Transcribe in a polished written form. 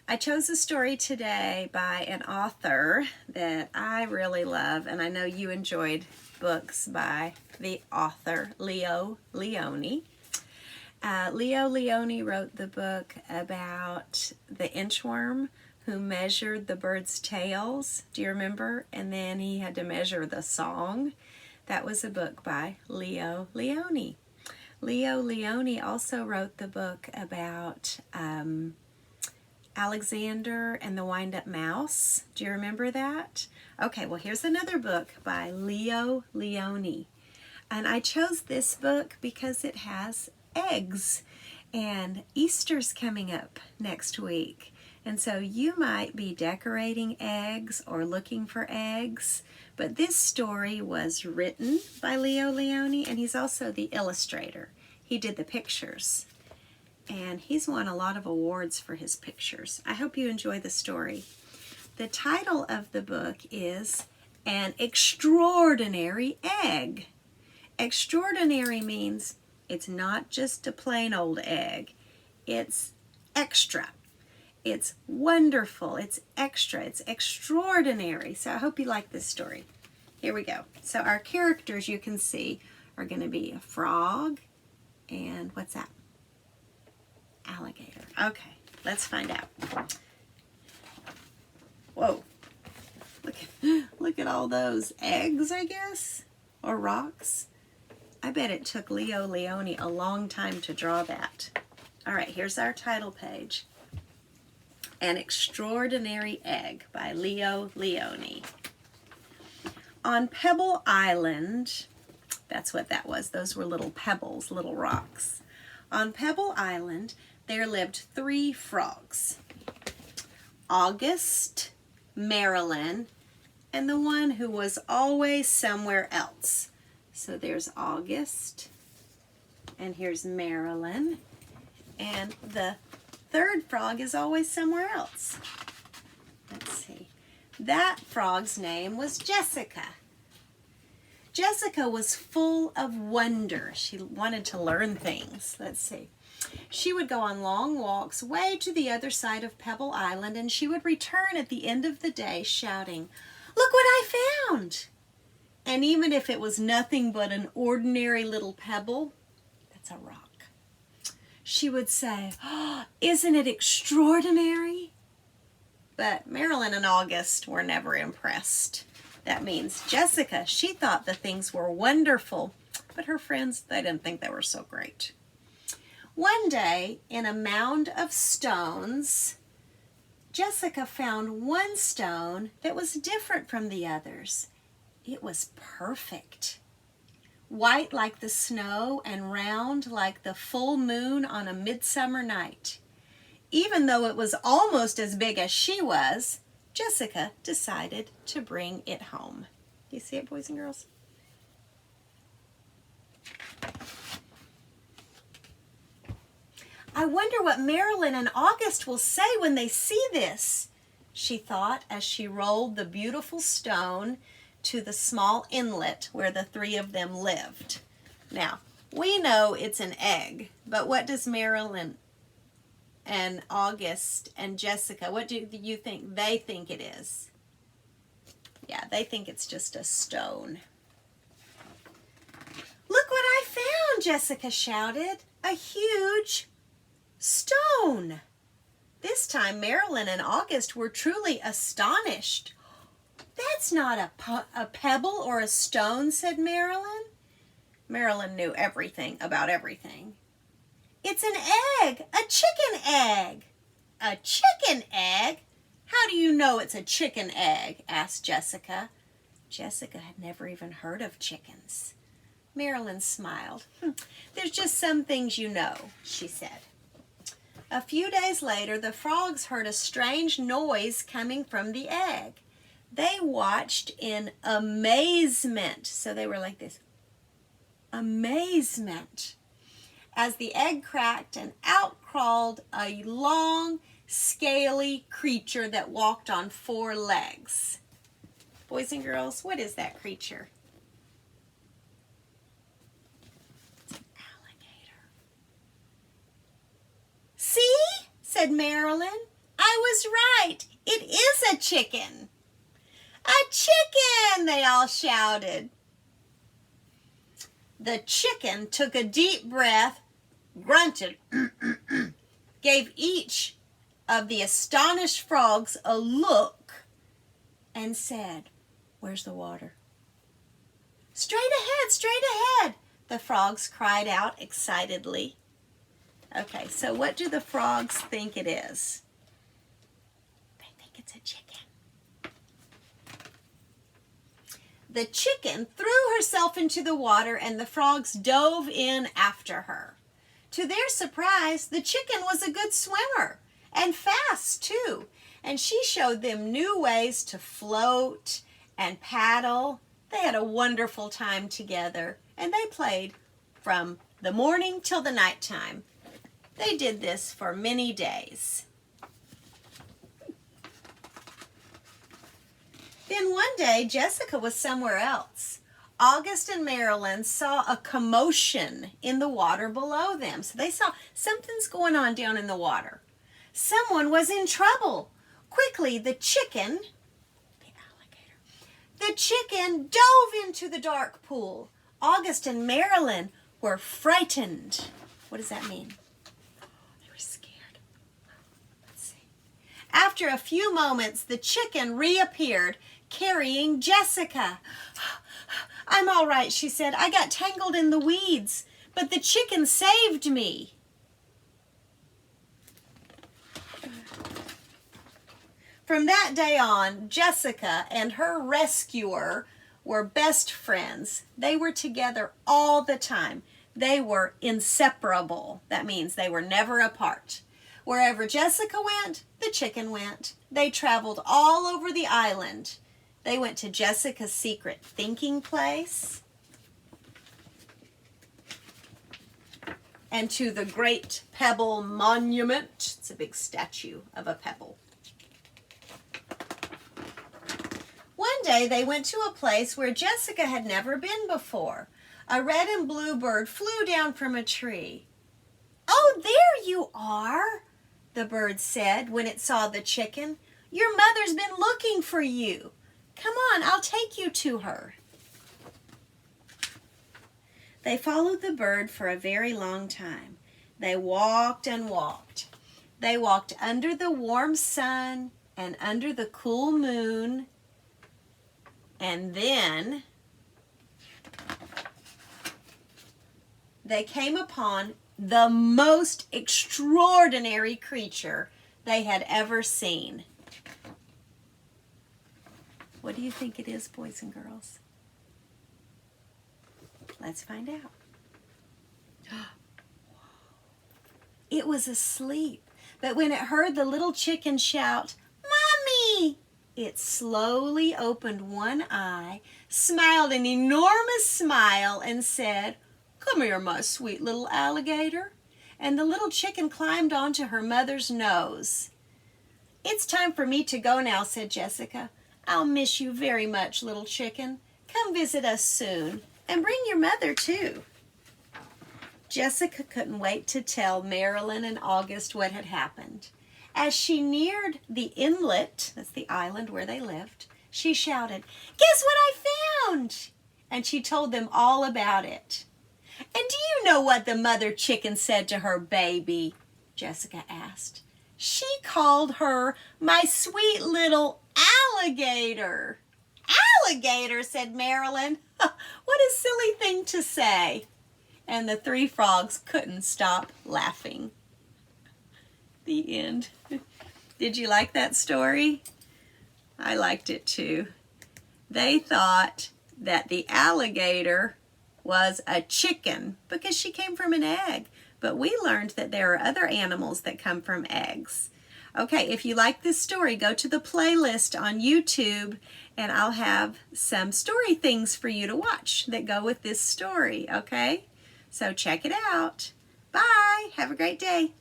I chose a story today by an author that I really love, and I know you enjoyed books by the author Lionni. Leo Lionni wrote the book about the inchworm who measured the birds' tails. Do you remember? And then he had to measure the song. That was a book by Leo Lionni. Leo Lionni also wrote the book about Alexander and the Wind-Up Mouse. Do you remember that? Okay, well, here's another book by Leo Lionni. And I chose this book because it has eggs. And Easter's coming up next week. And so you might be decorating eggs or looking for eggs. But this story was written by Leo Lionni, and he's also the illustrator. He did the pictures. And he's won a lot of awards for his pictures. I hope you enjoy the story. The title of the book is An Extraordinary Egg. Extraordinary means it's not just a plain old egg. It's extra. It's wonderful. It's extra. It's extraordinary. So I hope you like this story. Here we go. So our characters, you can see, are going to be a frog and what's that? Alligator. Okay, let's find out. Whoa. Look at all those eggs, I guess, or rocks. I bet it took Leo Lionni a long time to draw that. All right, here's our title page. An Extraordinary Egg by Leo Lionni. On Pebble Island, that's what that was. Those were little pebbles, little rocks. On Pebble Island, there lived 3 frogs. August, Marilyn, and the one who was always somewhere else. So there's August, and here's Marilyn, and the 3rd frog is always somewhere else. Let's see. That frog's name was Jessica. Jessica was full of wonder. She wanted to learn things. Let's see. She would go on long walks way to the other side of Pebble Island, and she would return at the end of the day shouting, "Look what I found!" And even if it was nothing but an ordinary little pebble, that's a rock, she would say, "Oh, isn't it extraordinary?" But Marilyn and August were never impressed. That means Jessica, she thought the things were wonderful, but her friends, they didn't think they were so great. One day, in a mound of stones, Jessica found one stone that was different from the others. It was perfect. White like the snow and round like the full moon on a midsummer night. Even though it was almost as big as she was, Jessica decided to bring it home. Do you see it, boys and girls? I wonder what Marilyn and August will say when they see this, she thought as she rolled the beautiful stone to the small inlet where the 3 of them lived. Now, we know it's an egg, but what does Marilyn and August and Jessica, what do you think they think it is? Yeah, they think it's just a stone. "Look what I found," Jessica shouted. "A huge stone." This time Marilyn and August were truly astonished. "That's not a pebble or a stone," said Marilyn. Marilyn knew everything about everything. "It's an egg, a chicken egg." "A chicken egg? How do you know it's a chicken egg?" asked Jessica. Jessica had never even heard of chickens. Marilyn smiled. "There's just some things you know," she said. A few days later, the frogs heard a strange noise coming from the egg. They watched in amazement. So they were like this. Amazement. As the egg cracked and out crawled a long, scaly creature that walked on 4 legs. Boys and girls, what is that creature? It's an alligator. "See?" said Marilyn. "I I was right. It is a chicken. A chicken, they all shouted. The chicken took a deep breath, grunted, gave each of the astonished frogs a look, and said, "Where's the water?" "Straight ahead," the frogs cried out excitedly. Okay, so what do the frogs think it is? They think it's a chicken. The chicken threw herself into the water and the frogs dove in after her. To their surprise, the chicken was a good swimmer and fast too, and she showed them new ways to float and paddle. They had a wonderful time together, and they played from the morning till the nighttime. They did this for many days. Then one day, Jessica was somewhere else. August and Marilyn saw a commotion in the water below them. So they saw something's going on down in the water. Someone was in trouble. Quickly, the chicken dove into the dark pool. August and Marilyn were frightened. What does that mean? They were scared. Let's see. After a few moments, the chicken reappeared, carrying Jessica. "I'm all right," she said. "I got tangled in the weeds, but the chicken saved me." From that day on, Jessica and her rescuer were best friends. They were together all the time. They were inseparable. That means they were never apart. Wherever Jessica went, the chicken went. They traveled all over the island. They went to Jessica's secret thinking place and to the Great Pebble Monument. It's a big statue of a pebble. One day they went to a place where Jessica had never been before. A red and blue bird flew down from a tree. "Oh, there you are," the bird said when it saw the chicken. "Your mother's been looking for you. Come on, I'll take you to her." They followed the bird for a very long time. They walked and walked. They walked under the warm sun and under the cool moon. And then they came upon the most extraordinary creature they had ever seen. What do you think it is, boys and girls? Let's find out. It was asleep, but when it heard the little chicken shout, "Mommy!" it slowly opened one eye, smiled an enormous smile, and said, "Come here, my sweet little alligator." And the little chicken climbed onto her mother's nose. "It's time for me to go now," said Jessica. "I'll miss you very much, little chicken. Come visit us soon, and bring your mother too." Jessica couldn't wait to tell Marilyn and August what had happened. As she neared the inlet, that's the island where they lived, she shouted, "Guess what I found?" And she told them all about it. "And do you know what the mother chicken said to her baby?" Jessica asked. "She called her my sweet little alligator." "Alligator," said Marilyn. "What a silly thing to say." And the three frogs couldn't stop laughing. The end. Did you like that story? I liked it too. They thought that the alligator was a chicken because she came from an egg. But we learned that there are other animals that come from eggs. Okay, if you like this story, go to the playlist on YouTube and I'll have some story things for you to watch that go with this story, okay? So check it out. Bye. Have a great day.